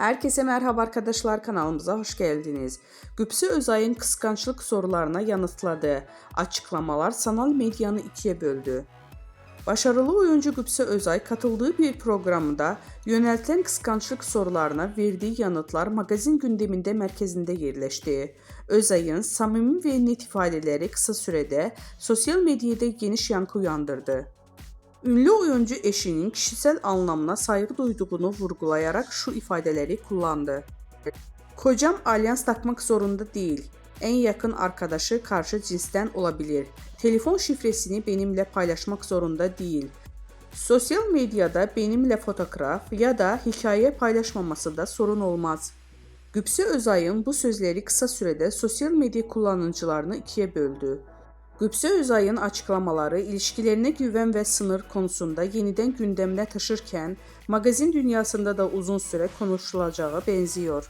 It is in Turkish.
Herkese merhaba arkadaşlar, kanalımıza hoş geldiniz. Gübse Özay'ın kıskançlık sorularına yanıtladığı açıklamalar sanal medyanı ikiye böldü. Başarılı oyuncu Gübse Özay katıldığı bir programda yöneltilen kıskançlık sorularına verdiği yanıtlar magazin gündeminde mərkəzində yerleşti. Özay'ın samimi ve net ifadeleri kısa sürede sosyal medyada geniş yankı uyandırdı. Ünlü oyuncu eşinin kişisel anlamına saygı duyduğunu vurgulayarak şu ifadeleri kullandı. Kocam alyans takmak zorunda değil. En yakın arkadaşı karşı cinsten olabilir. Telefon şifresini benimle paylaşmak zorunda değil. Sosyal medyada benimle fotoğraf ya da hikaye paylaşmaması da sorun olmaz. Gübse Özay'ın bu sözleri kısa sürede sosyal medya kullanıcılarını ikiye böldü. Gübse Özay'ın açıklamaları ilişkilerine güven ve sınır konusunda yeniden gündemine taşırken magazin dünyasında da uzun süre konuşulacağı benziyor.